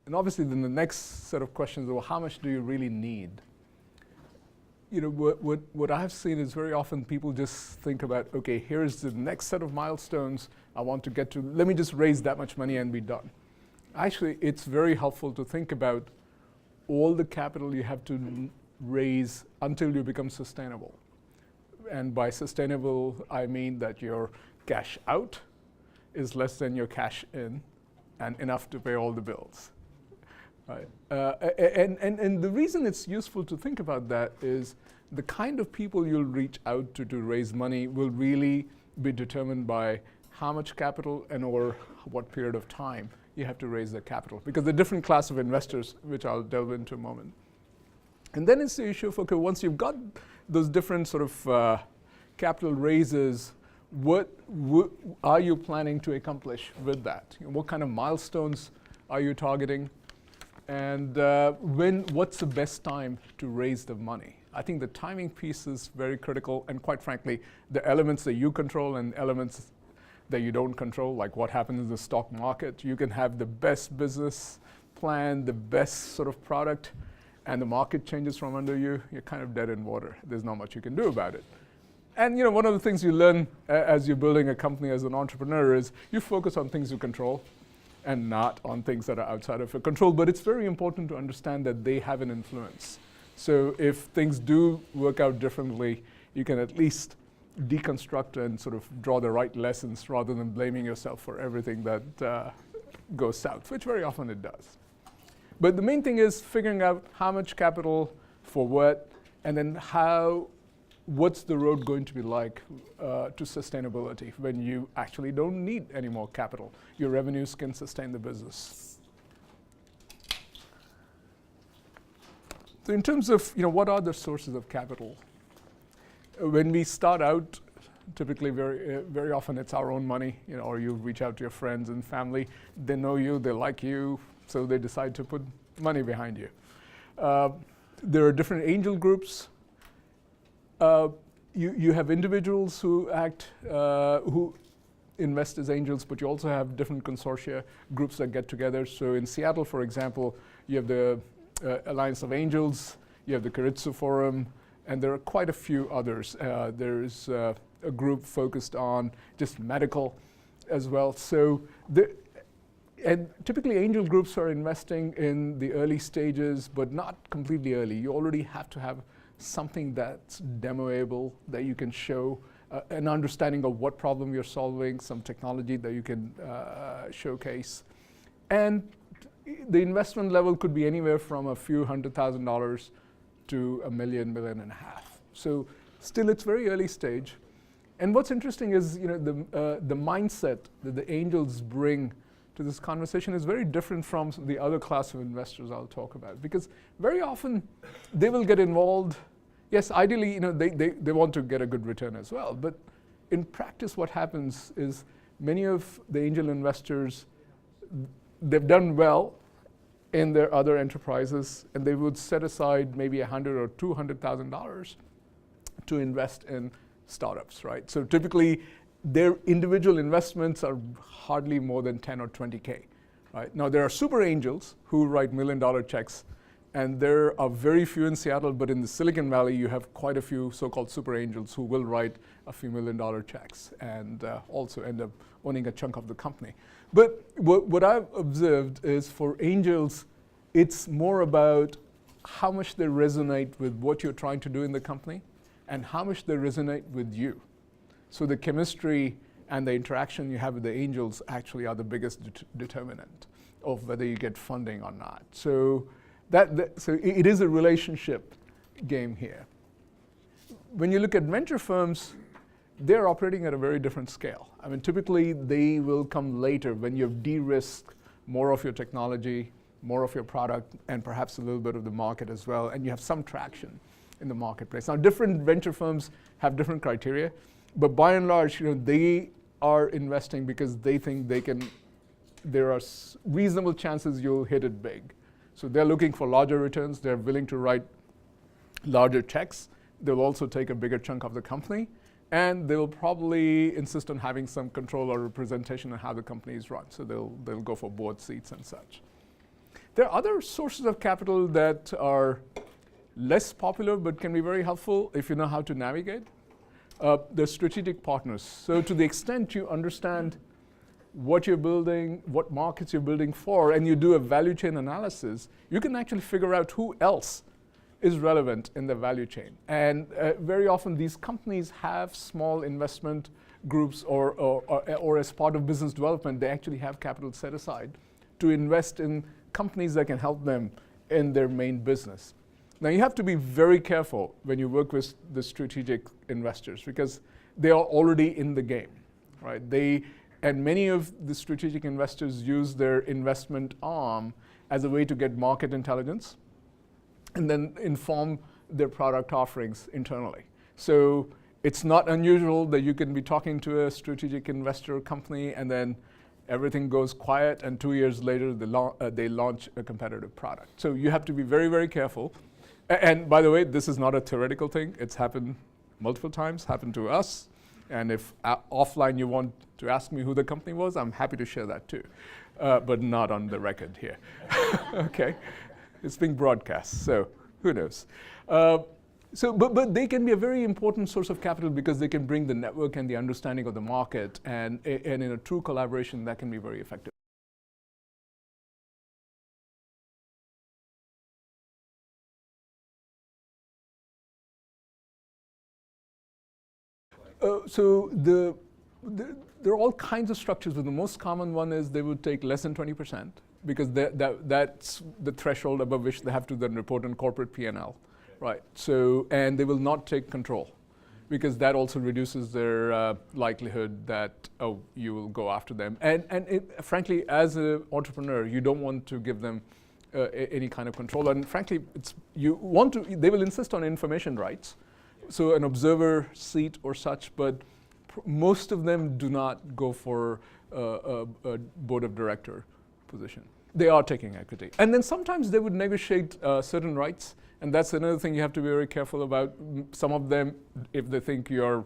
And obviously then the next set of questions are, well, how much do you really need? What I've seen is very often people just think about, okay, here's the next set of milestones I want to get to. Let me just raise that much money and be done. Actually, it's very helpful to think about all the capital you have to raise until you become sustainable. And by sustainable, I mean that your cash out is less than your cash in and enough to pay all the bills. Right. And the reason it's useful to think about that is the kind of people you'll reach out to raise money will really be determined by how much capital and over what period of time you have to raise the capital. Because the different class of investors, which I'll delve into in a moment. And then it's the issue of, okay, once you've got those different sort of capital raises, what are you planning to accomplish with that? What kind of milestones are you targeting? And what's the best time to raise the money? I think the timing piece is very critical, and quite frankly, the elements that you control and elements that you don't control, like what happens in the stock market. You can have the best business plan, the best sort of product, and the market changes from under you, you're kind of dead in water. There's not much you can do about it. And one of the things you learn as you're building a company as an entrepreneur is you focus on things you control and not on things that are outside of your control. But it's very important to understand that they have an influence. So if things do work out differently, you can at least deconstruct and sort of draw the right lessons rather than blaming yourself for everything that goes south, which very often it does. But the main thing is figuring out how much capital for what, and then what's the road going to be like to sustainability when you actually don't need any more capital. Your revenues can sustain the business. So in terms of what are the sources of capital? When we start out, typically very often it's our own money, or you reach out to your friends and family. They know you, they like you, so they decide to put money behind you. There are different angel groups. You have individuals who who invest as angels, but you also have different consortia groups that get together. So in Seattle, for example, you have the Alliance of Angels, you have the Keiretsu Forum, and there are quite a few others. There's a group focused on just medical as well. So and typically angel groups are investing in the early stages, but not completely early. You already have to have something that's demoable, that you can show an understanding of what problem you're solving, some technology that you can showcase. And the investment level could be anywhere from a few $100,000 to $1 million, $1.5 million. So still it's very early stage. And what's interesting is the mindset that the angels bring to this conversation is very different from the other class of investors I'll talk about. Because very often they will get involved. Yes, ideally, they want to get a good return as well. But in practice, what happens is many of the angel investors, they've done well in their other enterprises, and they would set aside maybe $100,000 or $200,000 to invest in startups, right? So typically, their individual investments are hardly more than 10 or 20K, right? Now, there are super angels who write $1 million checks, and there are very few in Seattle, but in the Silicon Valley, you have quite a few so-called super angels who will write a few $1 million checks and also end up owning a chunk of the company. But what I've observed is for angels, it's more about how much they resonate with what you're trying to do in the company and how much they resonate with you. So the chemistry and the interaction you have with the angels actually are the biggest determinant of whether you get funding or not. So so it is a relationship game here. When you look at venture firms, they're operating at a very different scale. I mean, typically they will come later when you've de-risked more of your technology, more of your product, and perhaps a little bit of the market as well, and you have some traction in the marketplace. Now, different venture firms have different criteria, but by and large, they are investing because they think there are reasonable chances you'll hit it big. So they're looking for larger returns. They're willing to write larger checks. They'll also take a bigger chunk of the company. And they'll probably insist on having some control or representation on how the company is run. So they'll go for board seats and such. There are other sources of capital that are less popular but can be very helpful if you know how to navigate. They're strategic partners. So to the extent you understand what you're building, what markets you're building for, and you do a value chain analysis, you can actually figure out who else is relevant in the value chain. And very often these companies have small investment groups or as part of business development, they actually have capital set aside to invest in companies that can help them in their main business. Now you have to be very careful when you work with the strategic investors because they are already in the game, right? And many of the strategic investors use their investment arm as a way to get market intelligence and then inform their product offerings internally. So it's not unusual that you can be talking to a strategic investor company and then everything goes quiet and 2 years later they launch a competitive product. So you have to be very, very careful. And by the way, this is not a theoretical thing. It's happened multiple times, happened to us. And if offline you want to ask me who the company was, I'm happy to share that too, but not on the record here. Okay, it's being broadcast, so who knows? But they can be a very important source of capital because they can bring the network and the understanding of the market, and in a true collaboration, that can be very effective. So there are all kinds of structures, but the most common one is they would take less than 20% because that's the threshold above which they have to then report on corporate P&L, right? So, and they will not take control because that also reduces their likelihood that, oh, you will go after them. And frankly, as an entrepreneur, you don't want to give them any kind of control. And frankly, they will insist on information rights. So an observer seat or such, but most of them do not go for a board of director position. They are taking equity. And then sometimes they would negotiate certain rights, and that's another thing you have to be very careful about. Some of them, if they think you're,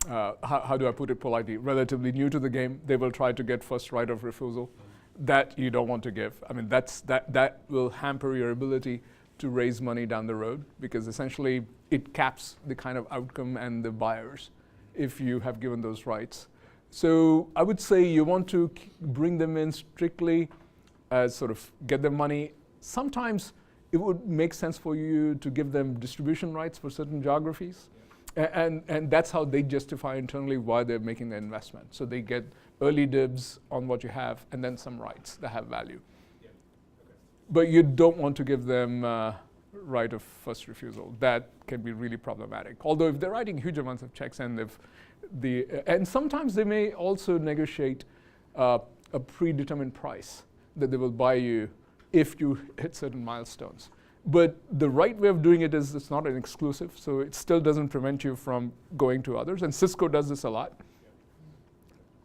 how do I put it politely, relatively new to the game, they will try to get first right of refusal. That you don't want to give. I mean, that will hamper your ability to raise money down the road because essentially it caps the kind of outcome and the buyers if you have given those rights. So I would say you want to bring them in strictly as sort of get them money. Sometimes it would make sense for you to give them distribution rights for certain geographies. And that's how they justify internally why they're making the investment. So they get early dibs on what you have and then some rights that have value. But you don't want to give them right of first refusal. That can be really problematic. Although if they're writing huge amounts of checks and and sometimes they may also negotiate a predetermined price that they will buy you if you hit certain milestones. But the right way of doing it is it's not an exclusive, so it still doesn't prevent you from going to others. And Cisco does this a lot.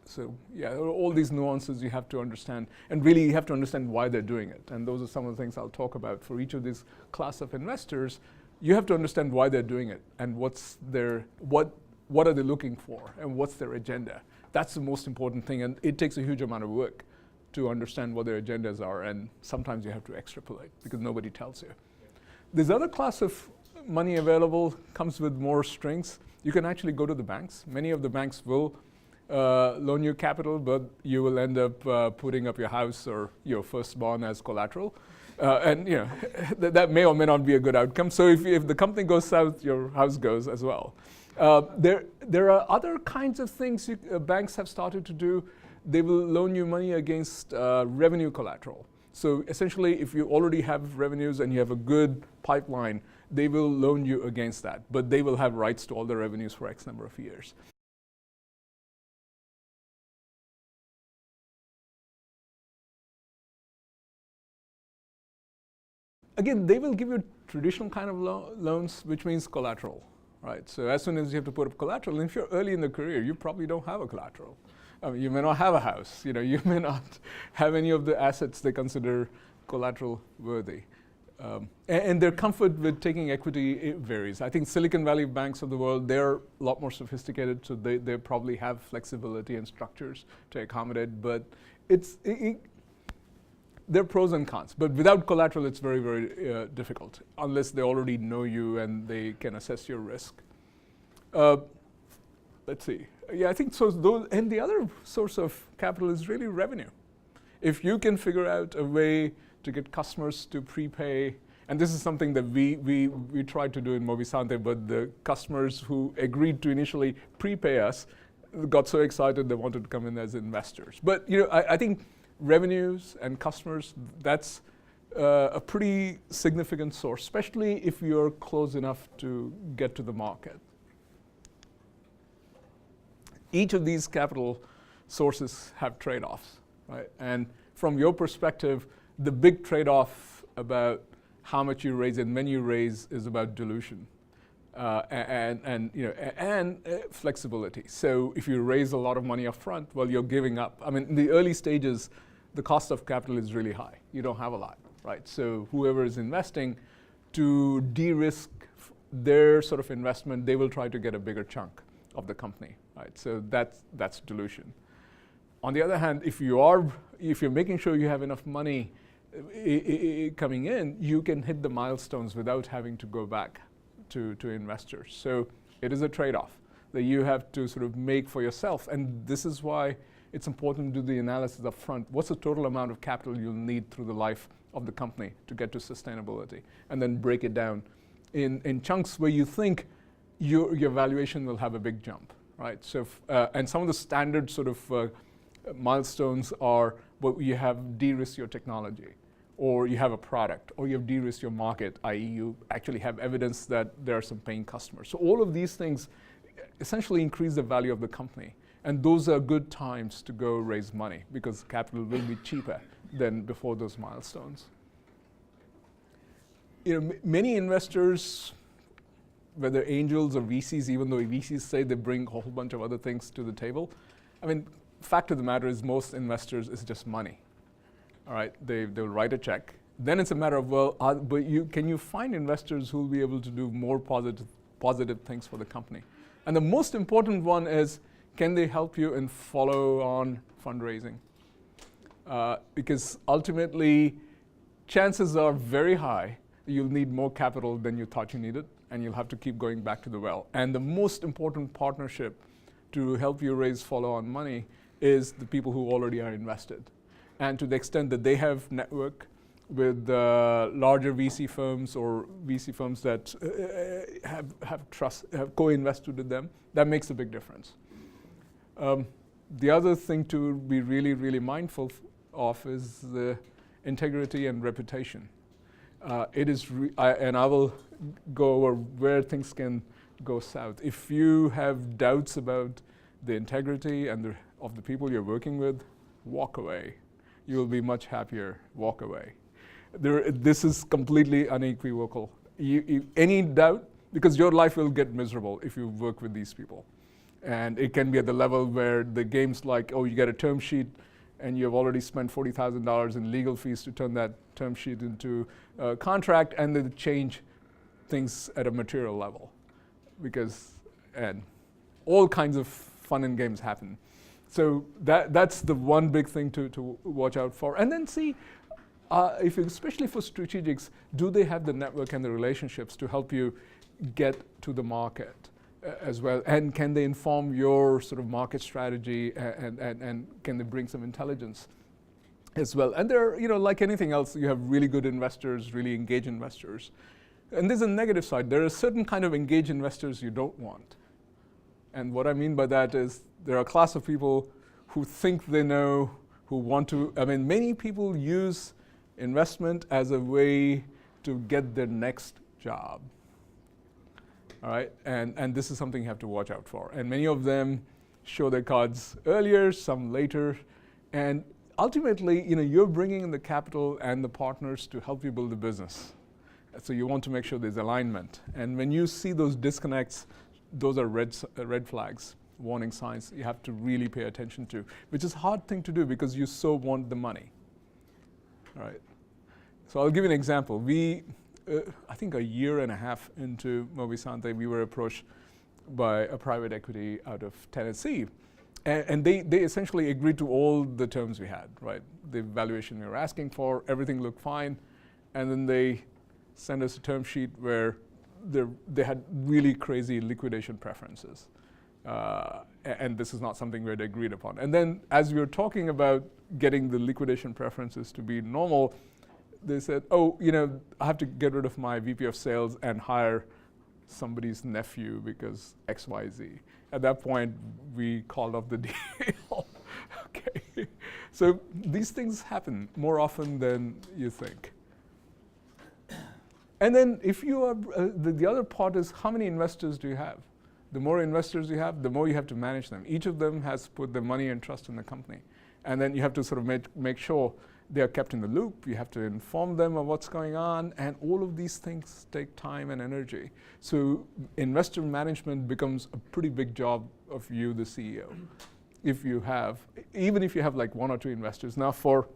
So yeah, all these nuances you have to understand, and really you have to understand why they're doing it. And those are some of the things I'll talk about for each of these class of investors. You have to understand why they're doing it and what are they looking for and what's their agenda. That's the most important thing, and it takes a huge amount of work to understand what their agendas are, and sometimes you have to extrapolate because nobody tells you. This other class of money available comes with more strings. You can actually go to the banks. Many of the banks will loan you capital, but you will end up putting up your house or your firstborn as collateral. And you know that may or may not be a good outcome. So if the company goes south, your house goes as well. There are other kinds of things banks have started to do. They will loan you money against revenue collateral. So essentially, if you already have revenues and you have a good pipeline, they will loan you against that. But they will have rights to all the revenues for X number of years. Again, they will give you traditional kind of loans, which means collateral, right? So as soon as you have to put up collateral, and if you're early in the career, you probably don't have a collateral. I mean, you may not have a house. You may not have any of the assets they consider collateral worthy. And their comfort with taking equity, it varies. I think Silicon Valley banks of the world, they're a lot more sophisticated, so they probably have flexibility and structures to accommodate. But there are pros and cons, but without collateral, it's very, very difficult, unless they already know you and they can assess your risk. Let's see. Yeah, I think so. And the other source of capital is really revenue. If you can figure out a way to get customers to prepay, and this is something that we tried to do in Movisante, but the customers who agreed to initially prepay us got so excited they wanted to come in as investors. But I think revenues and customers, that's a pretty significant source, especially if you're close enough to get to the market. Each of these capital sources have trade-offs, right? And from your perspective, the big trade-off about how much you raise and when you raise is about dilution. And flexibility. So if you raise a lot of money up front, well, you're giving up. I mean, in the early stages, the cost of capital is really high. You don't have a lot, right? So whoever is investing, to de-risk their sort of investment, they will try to get a bigger chunk of the company, right? So that's dilution. On the other hand, if you're making sure you have enough money coming in, you can hit the milestones without having to go back to investors. So it is a trade-off that you have to sort of make for yourself. And this is why it's important to do the analysis up front. What's the total amount of capital you'll need through the life of the company to get to sustainability? And then break it down in chunks where you think your valuation will have a big jump, right? So, and some of the standard sort of milestones are, well, you have de-risked your technology, or you have a product, or you have de-risked your market, i.e. you actually have evidence that there are some paying customers. So all of these things essentially increase the value of the company. And those are good times to go raise money, because capital will be cheaper than before those milestones. Many investors, whether angels or VCs, even though VCs say they bring a whole bunch of other things to the table, I mean, fact of the matter is most investors is just money. All right, they'll write a check. Then it's a matter of, well, can you find investors who will be able to do more positive things for the company? And the most important one is, can they help you in follow-on fundraising? Because ultimately, chances are very high you'll need more capital than you thought you needed, and you'll have to keep going back to the well. And the most important partnership to help you raise follow-on money is the people who already are invested. And to the extent that they have network with larger VC firms or VC firms that have co-invested with them, that makes a big difference. The other thing to be really, really mindful of is the integrity and reputation. And I will go over where things can go south. If you have doubts about the integrity and of the people you're working with, walk away. You'll be much happier. Walk away. This is completely unequivocal. Any doubt, because your life will get miserable if you work with these people. And it can be at the level where the game's like, oh, you get a term sheet and you've already spent $40,000 in legal fees to turn that term sheet into a contract, and they change things at a material level. And all kinds of fun and games happen. So that's the one big thing to watch out for. And then see, especially for strategics, do they have the network and the relationships to help you get to the market as well? And can they inform your sort of market strategy, and can they bring some intelligence as well? And there, like anything else, you have really good investors, really engaged investors. And there's a negative side. There are certain kind of engaged investors you don't want. And what I mean by that is there are a class of people who think they know, who want to, many people use investment as a way to get their next job. All right, and this is something you have to watch out for. And many of them show their cards earlier, some later. And ultimately, you're bringing in the capital and the partners to help you build the business. So you want to make sure there's alignment. And when you see those disconnects, those are red flags, warning signs you have to really pay attention to, which is a hard thing to do because you so want the money. All right. So I'll give you an example. I think a year and a half into Movisante, we were approached by a private equity out of Tennessee. And they essentially agreed to all the terms we had, right? The valuation we were asking for, everything looked fine. And then they sent us a term sheet where they had really crazy liquidation preferences. And this is not something we had agreed upon. And then as we were talking about getting the liquidation preferences to be normal, they said, oh, I have to get rid of my VP of sales and hire somebody's nephew because X, Y, Z. At that point, we called off the deal. Okay. So these things happen more often than you think. And then if you are, the other part is how many investors do you have? The more investors you have, the more you have to manage them. Each of them has put their money and trust in the company. And then you have to sort of make sure they are kept in the loop. You have to inform them of what's going on. And all of these things take time and energy. So investor management becomes a pretty big job of you, the CEO, even if you have like 1 or 2 investors. Now for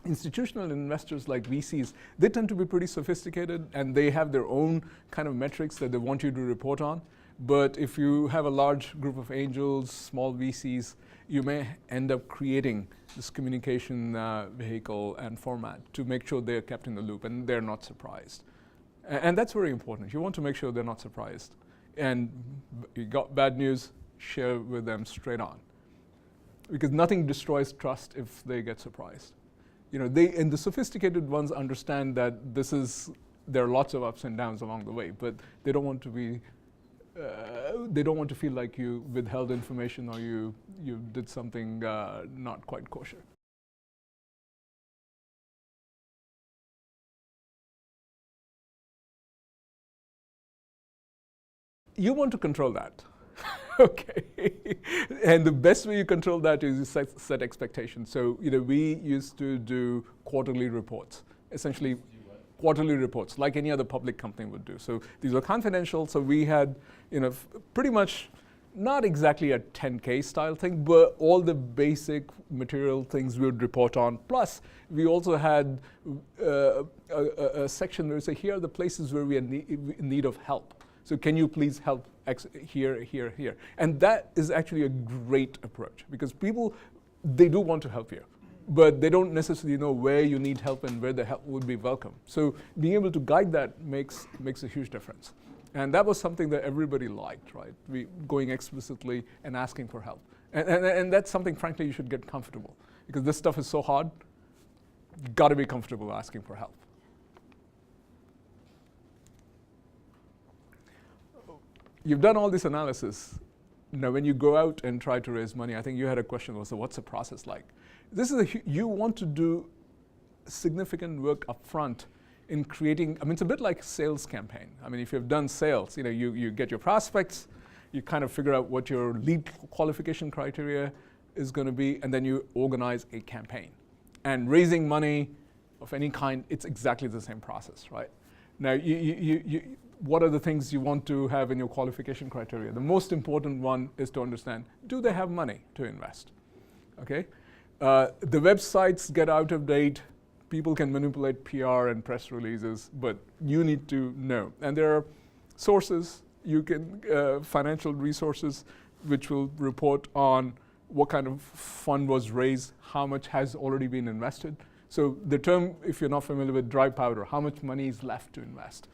institutional investors like VCs, they tend to be pretty sophisticated and they have their own kind of metrics that they want you to report on. But if you have a large group of angels, small VCs, you may end up creating this communication vehicle and format to make sure they're kept in the loop and they're not surprised. And that's very important. You want to make sure they're not surprised. And you got bad news, share with them straight on. Because nothing destroys trust if they get surprised. And the sophisticated ones understand that there are lots of ups and downs along the way, but they don't want to be they don't want to feel like you withheld information or you did something not quite kosher. You want to control that. Okay. And the best way you control that is you set expectations. So we used to do quarterly reports, essentially quarterly reports, like any other public company would do. So these were confidential. So we had, pretty much not exactly a 10K style thing, but all the basic material things we would report on. Plus, we also had a section where we say, here are the places where we are in need of help. So can you please help here, here, here? And that is actually a great approach because people, they do want to help you, but they don't necessarily know where you need help and where the help would be welcome. So being able to guide that makes a huge difference. And that was something that everybody liked, right? Going explicitly and asking for help. And that's something, frankly, you should get comfortable because this stuff is so hard, you've got to be comfortable asking for help. You've done all this analysis. Now, when you go out and try to raise money, I think you had a question also, what's the process like? You want to do significant work up front in creating, it's a bit like a sales campaign. If you've done sales, you get your prospects, you kind of figure out what your lead qualification criteria is going to be, and then you organize a campaign. And raising money of any kind, it's exactly the same process, right? Now, what are the things you want to have in your qualification criteria? The most important one is to understand, do they have money to invest? Okay? The websites get out of date. People can manipulate PR and press releases, but you need to know. And there are sources, financial resources, which will report on what kind of fund was raised, how much has already been invested. So the term, if you're not familiar with dry powder, how much money is left to invest.